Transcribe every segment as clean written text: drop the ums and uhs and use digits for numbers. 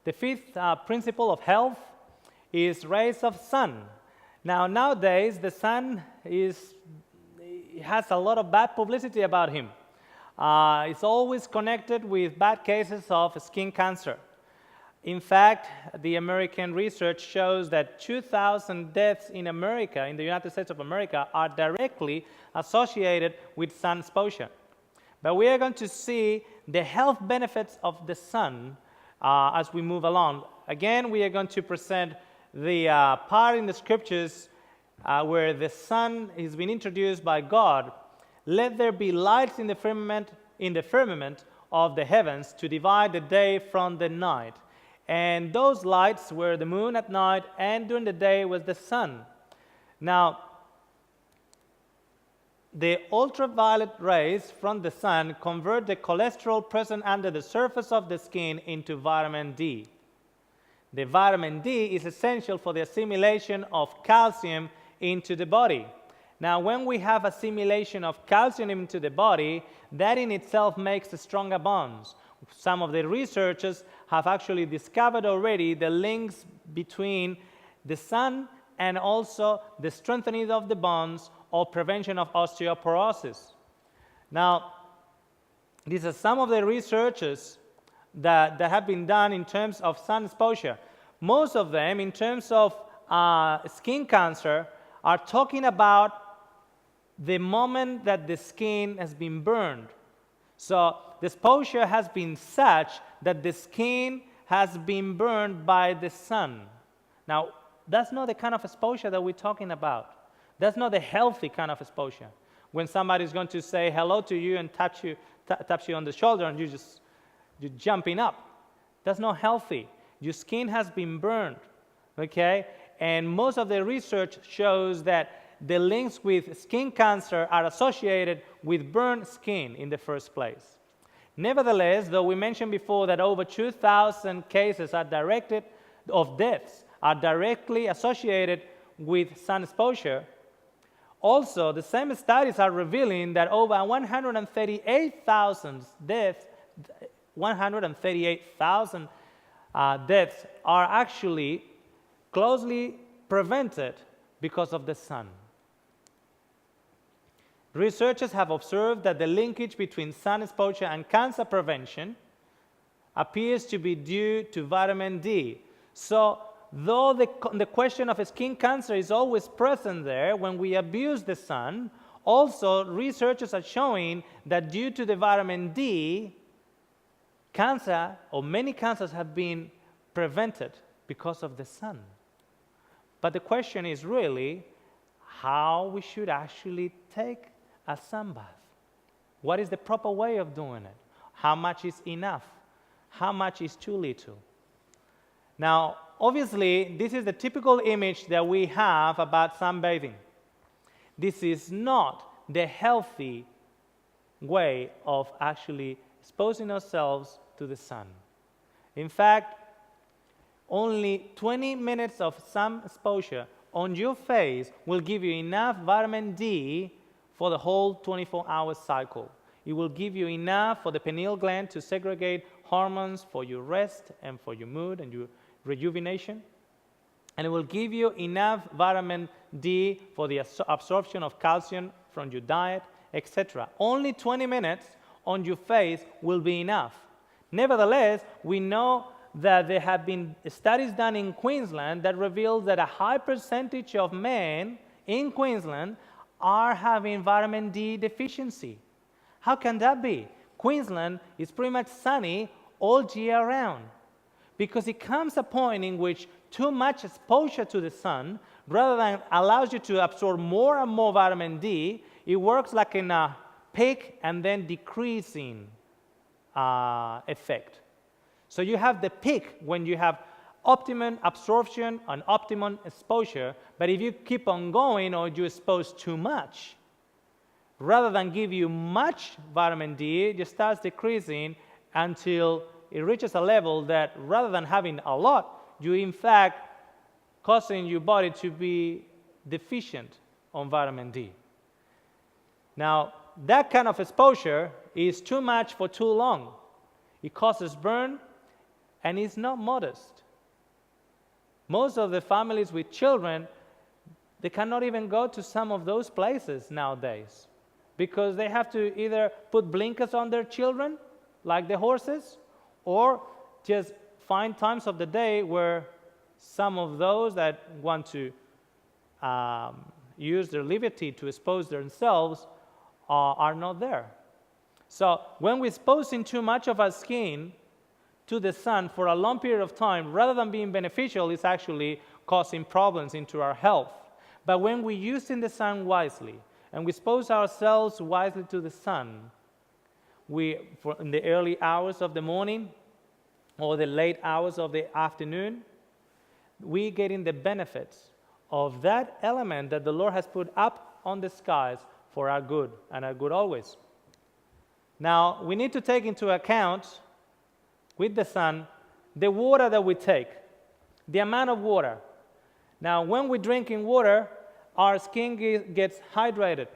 The fifth principle of health is rays of sun. Now, nowadays, the sun has a lot of bad publicity about him. It's always connected with bad cases of skin cancer. In fact, the American research shows that 2,000 deaths in America, in the United States of America, are directly associated with sun exposure. But we are going to see the health benefits of the sun as we move along. Again, we are going to present the part in the scriptures where the sun has been introduced by God. Let there be lights in the firmament of the heavens to divide the day from the night. And those lights were the moon at night, and during the day was the sun. Now, the ultraviolet rays from the sun convert the cholesterol present under the surface of the skin into vitamin D. The vitamin D is essential for the assimilation of calcium into the body. Now, when we have assimilation of calcium into the body, that in itself makes stronger bonds. Some of the researchers have actually discovered already the links between the sun and also the strengthening of the bonds or prevention of osteoporosis. Now, these are some of the researches that have been done in terms of sun exposure. Most of them, in terms of skin cancer, are talking about the moment that the skin has been burned. So the exposure has been such that the skin has been burned by the sun. Now, that's not the kind of exposure that we're talking about. That's not the healthy kind of exposure. When somebody's going to say hello to you and taps you on the shoulder and you're jumping up. That's not healthy. Your skin has been burned, okay? And most of the research shows that the links with skin cancer are associated with burned skin in the first place. Nevertheless, though we mentioned before that over 2,000 cases of deaths are directly associated with sun exposure, also the same studies are revealing that over 138,000 deaths are actually closely prevented because of the sun. Researchers have observed that the linkage between sun exposure and cancer prevention appears to be due to vitamin D. So, though the question of skin cancer is always present there when we abuse the sun, also researchers are showing that due to the vitamin D, cancer or many cancers have been prevented because of the sun. But the question is really how we should actually take a sun bath. What is the proper way of doing it? How much is enough? How much is too little? Now, obviously, this is the typical image that we have about sunbathing. This is not the healthy way of actually exposing ourselves to the sun. In fact, only 20 minutes of sun exposure on your face will give you enough vitamin D for the whole 24-hour cycle. It will give you enough for the pineal gland to segregate hormones for your rest and for your mood and your rejuvenation. And it will give you enough vitamin D for the absorption of calcium from your diet, etc. Only 20 minutes on your face will be enough. Nevertheless, we know that there have been studies done in Queensland that reveal that a high percentage of men in Queensland are having vitamin D deficiency. How can that be? Queensland is pretty much sunny all year round, because it comes a point in which too much exposure to the sun, rather than allows you to absorb more and more vitamin D, it works like in a peak and then decreasing effect. So you have the peak when you have optimum absorption and optimum exposure, but if you keep on going or you expose too much, rather than give you much vitamin D, it just starts decreasing until it reaches a level that rather than having a lot, you in fact causing your body to be deficient on vitamin D. Now, that kind of exposure is too much for too long. It causes burn, and it's not modest. Most of the families with children, they cannot even go to some of those places nowadays because they have to either put blinkers on their children, like the horses, or just find times of the day where some of those that want to use their liberty to expose themselves are not there. So when we're exposing too much of our skin to the sun for a long period of time, rather than being beneficial, it's actually causing problems into our health. But when we're using the sun wisely, and we expose ourselves wisely to the sun, in the early hours of the morning or the late hours of the afternoon, we're getting the benefits of that element that the Lord has put up on the skies for our good, and our good always. Now, we need to take into account with the sun the water that we take, the amount of water. Now, when we're drinking water, our skin gets hydrated.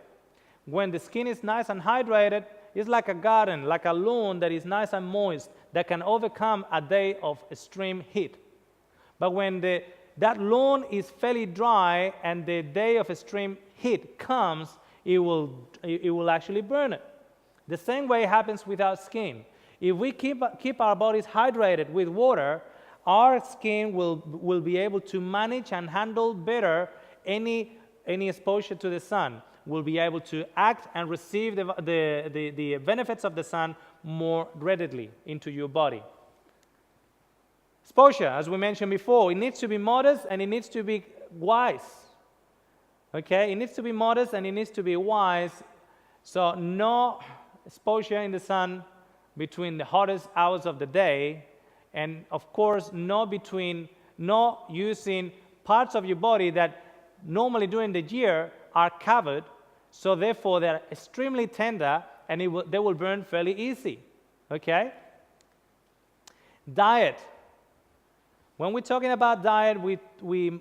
When the skin is nice and hydrated, it's like a garden, like a lawn that is nice and moist, that can overcome a day of extreme heat. But when that lawn is fairly dry and the day of extreme heat comes, it will actually burn it. The same way happens with our skin. If we keep our bodies hydrated with water, our skin will be able to manage and handle better any exposure to the sun. Will be able to act and receive the benefits of the sun more readily into your body. Exposure, as we mentioned before, it needs to be modest and it needs to be wise. Okay, it needs to be modest and it needs to be wise. So no exposure in the sun between the hottest hours of the day, and of course not using parts of your body that normally during the year are covered, so therefore they're extremely tender and they will burn fairly easy. Okay? Diet. When we're talking about diet, we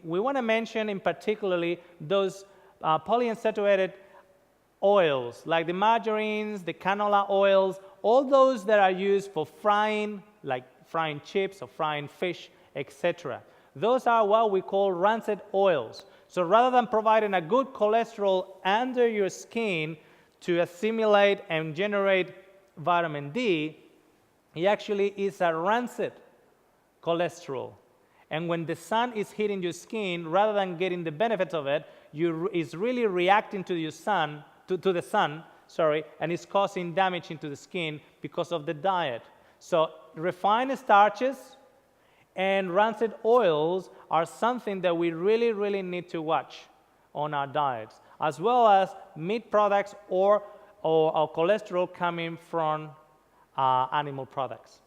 want to mention in particularly those polyunsaturated oils, like the margarines, the canola oils, all those that are used for frying, like frying chips or frying fish, etc. Those are what we call rancid oils. So rather than providing a good cholesterol under your skin to assimilate and generate vitamin D, it actually is a rancid cholesterol. And when the sun is hitting your skin, rather than getting the benefits of it, it's really reacting to the sun, and it's causing damage into the skin because of the diet. So refined starches and rancid oils are something that we really, really need to watch on our diets, as well as meat products or cholesterol coming from animal products.